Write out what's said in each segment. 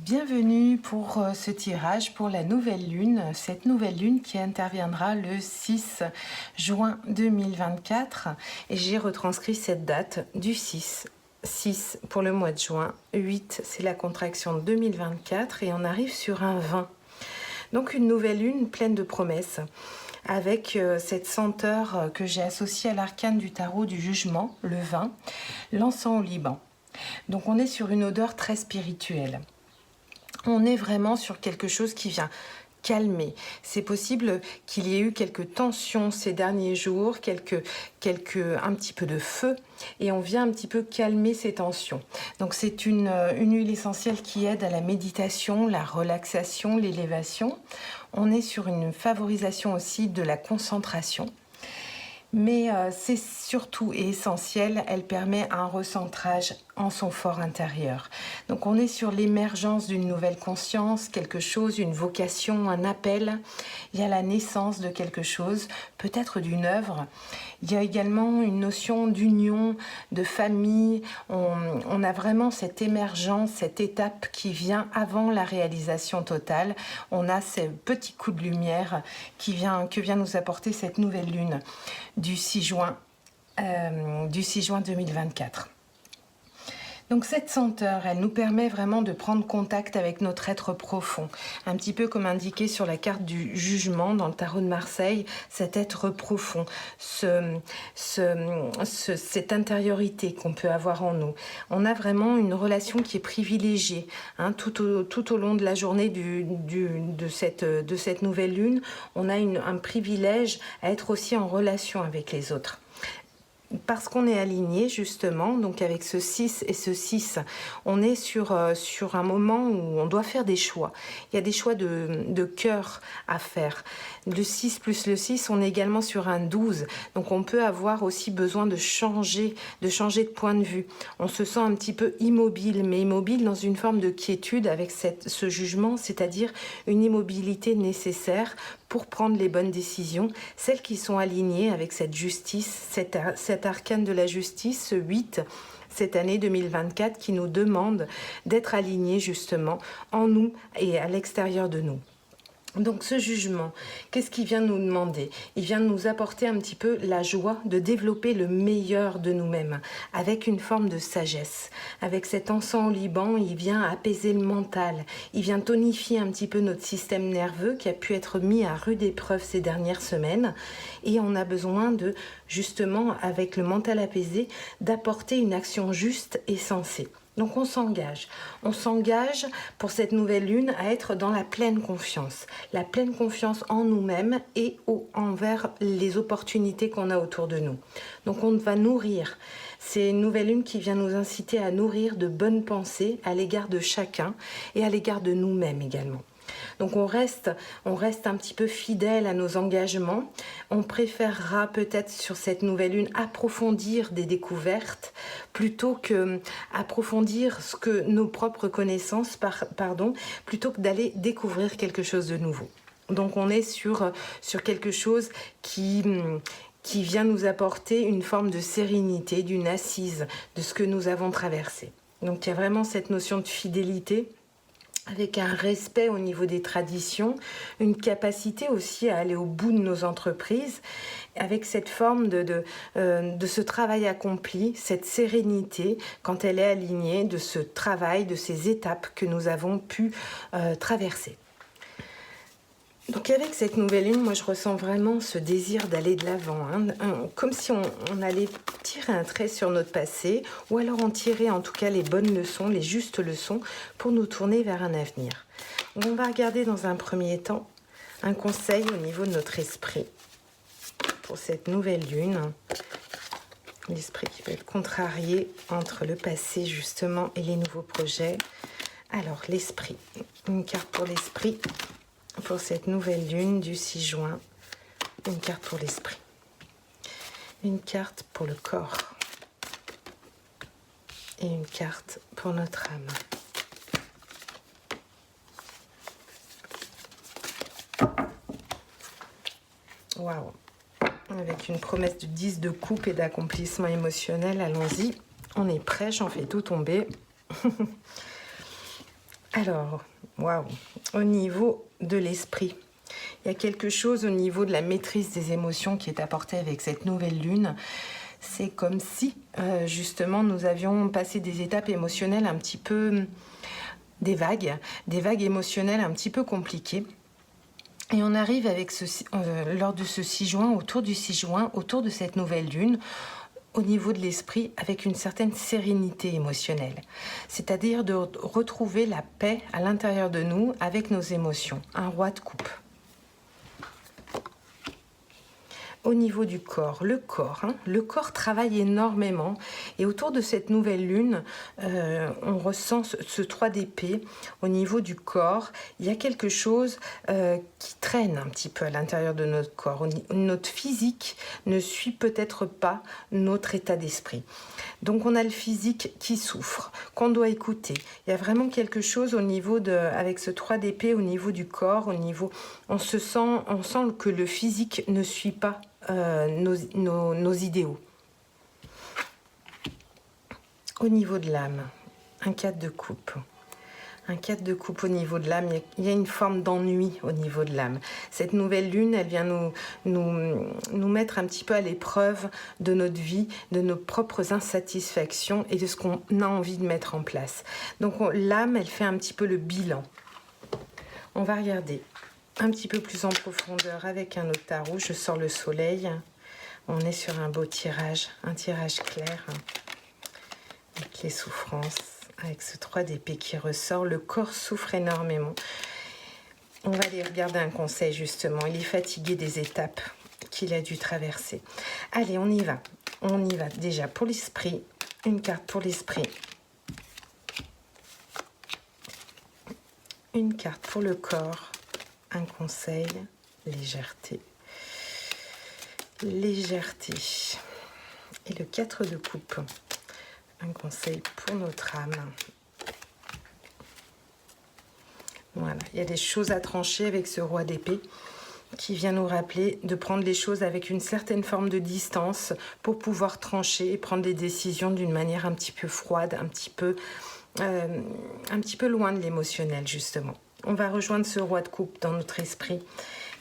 Bienvenue pour ce tirage pour la nouvelle lune, cette nouvelle lune qui interviendra le 6 juin 2024 et j'ai retranscrit cette date du 6 pour le mois de juin, 8 c'est la contraction de 2024 et on arrive sur un 20. Donc une nouvelle lune pleine de promesses avec cette senteur que j'ai associée à l'arcane du tarot du jugement, le vin, l'encens au Liban. Donc on est sur une odeur très spirituelle. On est vraiment sur quelque chose qui vient calmer. C'est possible qu'il y ait eu quelques tensions ces derniers jours, un petit peu de feu, et on vient un petit peu calmer ces tensions. Donc c'est une huile essentielle qui aide à la méditation, la relaxation, l'élévation. On est sur une favorisation aussi de la concentration. Mais c'est surtout et essentiel, elle permet un recentrage en son fort intérieur. Donc on est sur l'émergence d'une nouvelle conscience, quelque chose, une vocation, un appel. Il y a la naissance de quelque chose, peut-être d'une œuvre. Il y a également une notion d'union, de famille. On a vraiment cette émergence, cette étape qui vient avant la réalisation totale. On a ces petits coups de lumière que vient nous apporter cette nouvelle lune du 6 juin 2024. Donc cette senteur, elle nous permet vraiment de prendre contact avec notre être profond. Un petit peu comme indiqué sur la carte du jugement dans le tarot de Marseille, cet être profond, cette intériorité qu'on peut avoir en nous. On a vraiment une relation qui est privilégiée tout au long de la journée de cette nouvelle lune. On a un privilège à être aussi en relation avec les autres. Parce qu'on est aligné justement, donc avec ce 6 et ce 6, on est sur un moment où on doit faire des choix. Il y a des choix de cœur à faire. Le 6 plus le 6, on est également sur un 12. Donc on peut avoir aussi besoin de changer de point de vue. On se sent un petit peu immobile, mais immobile dans une forme de quiétude avec ce jugement, c'est-à-dire une immobilité nécessaire pour prendre les bonnes décisions, celles qui sont alignées avec cette justice, cet arcane de la justice, ce 8, cette année 2024 qui nous demande d'être alignés justement en nous et à l'extérieur de nous. Donc ce jugement, qu'est-ce qu'il vient nous demander? Il vient nous apporter un petit peu la joie de développer le meilleur de nous-mêmes, avec une forme de sagesse. Avec cet encens au Liban, il vient apaiser le mental, il vient tonifier un petit peu notre système nerveux qui a pu être mis à rude épreuve ces dernières semaines. Et on a besoin de, justement, avec le mental apaisé, d'apporter une action juste et sensée. Donc on s'engage pour cette nouvelle lune à être dans la pleine confiance en nous-mêmes et envers les opportunités qu'on a autour de nous. Donc on va nourrir, c'est une nouvelle lune qui vient nous inciter à nourrir de bonnes pensées à l'égard de chacun et à l'égard de nous-mêmes également. Donc on reste un petit peu fidèle à nos engagements. On préférera peut-être sur cette nouvelle lune approfondir des découvertes plutôt que approfondir nos propres connaissances, plutôt que d'aller découvrir quelque chose de nouveau. Donc on est sur quelque chose qui vient nous apporter une forme de sérénité, d'une assise de ce que nous avons traversé. Donc il y a vraiment cette notion de fidélité, avec un respect au niveau des traditions, une capacité aussi à aller au bout de nos entreprises, avec cette forme de ce travail accompli, cette sérénité quand elle est alignée de ce travail, de ces étapes que nous avons pu traverser. Donc avec cette nouvelle lune, moi je ressens vraiment ce désir d'aller de l'avant, comme si on allait tirer un trait sur notre passé, ou alors en tirer en tout cas les bonnes leçons, les justes leçons, pour nous tourner vers un avenir. Donc on va regarder dans un premier temps un conseil au niveau de notre esprit pour cette nouvelle lune. L'esprit qui va être contrarié entre le passé justement et les nouveaux projets. Alors l'esprit, une carte pour l'esprit. Pour cette nouvelle lune du 6 juin, une carte pour l'esprit, une carte pour le corps et une carte pour notre âme. Waouh! Avec une promesse de 10 de coupe et d'accomplissement émotionnel, allons-y. On est prêt, j'en fais tout tomber. Alors, waouh, au niveau de l'esprit, il y a quelque chose au niveau de la maîtrise des émotions qui est apporté avec cette nouvelle lune. C'est comme si, justement, nous avions passé des étapes émotionnelles un petit peu, des vagues émotionnelles un petit peu compliquées. Et on arrive avec lors de ce 6 juin, autour du 6 juin, autour de cette nouvelle lune, au niveau de l'esprit, avec une certaine sérénité émotionnelle. C'est-à-dire de retrouver la paix à l'intérieur de nous avec nos émotions. Un roi de coupe. Au niveau du corps, le corps travaille énormément et autour de cette nouvelle lune, on ressent ce 3 d'épée au niveau du corps. Il y a quelque chose qui traîne un petit peu à l'intérieur de notre corps. Notre physique ne suit peut-être pas notre état d'esprit. Donc on a le physique qui souffre, qu'on doit écouter. Il y a vraiment quelque chose au niveau avec ce 3 d'épée au niveau du corps, on sent que le physique ne suit pas nos idéaux. Au niveau de l'âme, un 4 de coupe. Un 4 de coupe au niveau de l'âme, il y a une forme d'ennui au niveau de l'âme. Cette nouvelle lune, elle vient nous mettre un petit peu à l'épreuve de notre vie, de nos propres insatisfactions et de ce qu'on a envie de mettre en place. Donc l'âme, elle fait un petit peu le bilan. On va regarder un petit peu plus en profondeur avec un autre tarot. Je sors le soleil. On est sur un beau tirage, un tirage clair avec les souffrances, avec ce 3 d'épée qui ressort. Le corps souffre énormément. On va aller regarder un conseil justement. Il est fatigué des étapes qu'il a dû traverser. Allez, on y va. On y va déjà pour l'esprit. Une carte pour l'esprit. Une carte pour le corps. Un conseil, légèreté. Légèreté. Et le 4 de coupe. Un conseil pour notre âme. Voilà, il y a des choses à trancher avec ce roi d'épée qui vient nous rappeler de prendre les choses avec une certaine forme de distance pour pouvoir trancher et prendre des décisions d'une manière un petit peu froide, un petit peu loin de l'émotionnel justement. On va rejoindre ce roi de coupe dans notre esprit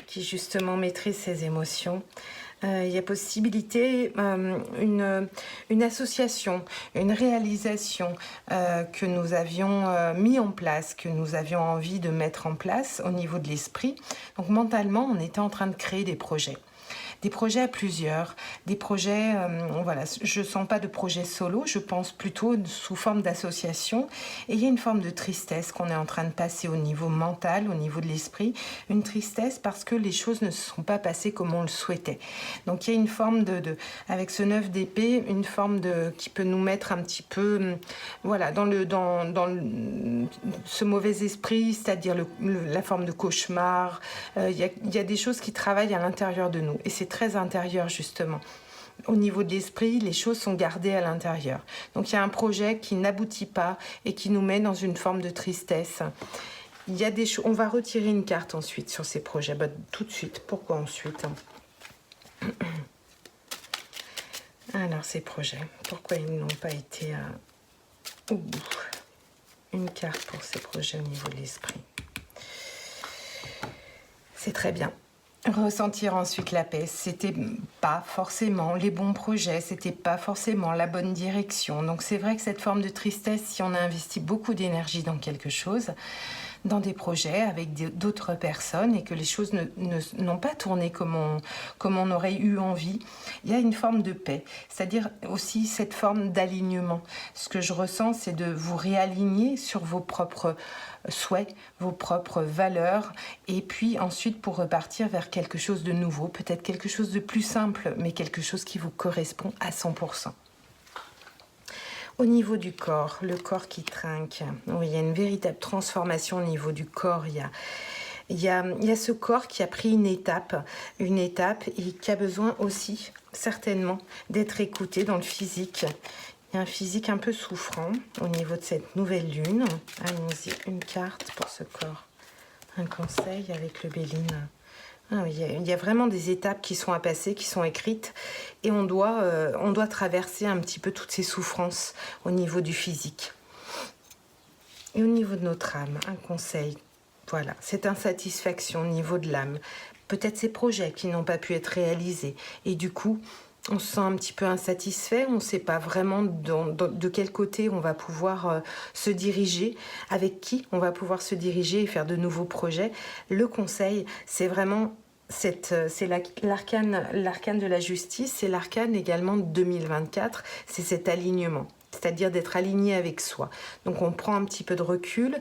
qui justement maîtrise ses émotions. Il y a possibilité, une association, une réalisation que nous avions mis en place, que nous avions envie de mettre en place au niveau de l'esprit. Donc mentalement, on était en train de créer des projets. Des projets à plusieurs, des projets, voilà, je ne sens pas de projet solo, je pense plutôt sous forme d'association. Et il y a une forme de tristesse qu'on est en train de passer au niveau mental, au niveau de l'esprit. Une tristesse parce que les choses ne se sont pas passées comme on le souhaitait. Donc il y a une forme avec ce 9 d'épée, une forme qui peut nous mettre un petit peu, voilà, dans ce mauvais esprit, c'est-à-dire la forme de cauchemar. Il y a des choses qui travaillent à l'intérieur de nous. Et c'est très intérieur justement. Au niveau de l'esprit, les choses sont gardées à l'intérieur. Donc il y a un projet qui n'aboutit pas et qui nous met dans une forme de tristesse. Il y a des choses. On va retirer une carte ensuite sur ces projets. Tout de suite. Pourquoi ensuite? Alors ces projets, pourquoi ils n'ont pas été au bout? Une carte pour ces projets au niveau de l'esprit. C'est très bien. Ressentir ensuite la paix, c'était pas forcément les bons projets, c'était pas forcément la bonne direction. Donc c'est vrai que cette forme de tristesse, si on a investi beaucoup d'énergie dans quelque chose, dans des projets avec d'autres personnes et que les choses n'ont pas tourné comme on aurait eu envie, il y a une forme de paix, c'est-à-dire aussi cette forme d'alignement. Ce que je ressens, c'est de vous réaligner sur vos propres souhaits, vos propres valeurs, et puis ensuite pour repartir vers quelque chose de nouveau, peut-être quelque chose de plus simple, mais quelque chose qui vous correspond à 100%. Au niveau du corps, le corps qui trinque, oui, il y a une véritable transformation au niveau du corps. Il y a ce corps qui a pris une étape et qui a besoin aussi, certainement, d'être écouté dans le physique. Il y a un physique un peu souffrant au niveau de cette nouvelle lune. Allons-y, une carte pour ce corps. Un conseil avec le Béline. Ah oui, il y a vraiment des étapes qui sont à passer, qui sont écrites, et on doit traverser un petit peu toutes ces souffrances au niveau du physique. Et au niveau de notre âme, un conseil, voilà, cette insatisfaction au niveau de l'âme, peut-être ces projets qui n'ont pas pu être réalisés, et du coup, on se sent un petit peu insatisfait, on ne sait pas vraiment de quel côté on va pouvoir se diriger, avec qui on va pouvoir se diriger et faire de nouveaux projets. Le conseil, c'est vraiment c'est l'arcane de la justice, c'est l'arcane également de 2024, c'est cet alignement, c'est-à-dire d'être aligné avec soi. Donc on prend un petit peu de recul,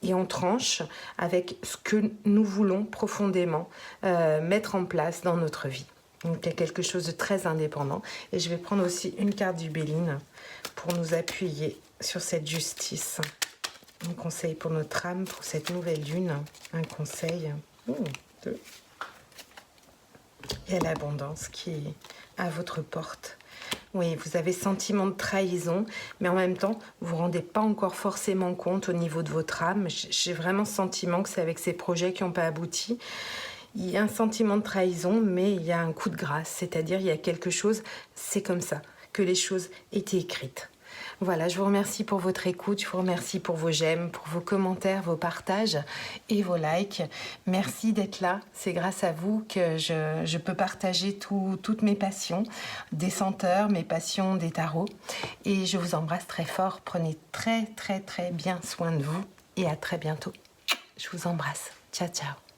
et on tranche avec ce que nous voulons profondément mettre en place dans notre vie. Donc il y a quelque chose de très indépendant. Et je vais prendre aussi une carte du Béline pour nous appuyer sur cette justice. Un conseil pour notre âme, pour cette nouvelle lune. Un conseil. Deux. Il y a l'abondance qui est à votre porte. Oui, vous avez sentiment de trahison, mais en même temps, vous ne vous rendez pas encore forcément compte au niveau de votre âme. J'ai vraiment ce sentiment que c'est avec ces projets qui n'ont pas abouti. Il y a un sentiment de trahison, mais il y a un coup de grâce, c'est-à-dire il y a quelque chose, c'est comme ça, que les choses étaient écrites. Voilà, je vous remercie pour votre écoute, je vous remercie pour vos j'aime, pour vos commentaires, vos partages et vos likes. Merci d'être là, c'est grâce à vous que je peux partager toutes mes passions, des senteurs, mes passions des tarots. Et je vous embrasse très fort, prenez très très très bien soin de vous et à très bientôt. Je vous embrasse, ciao ciao.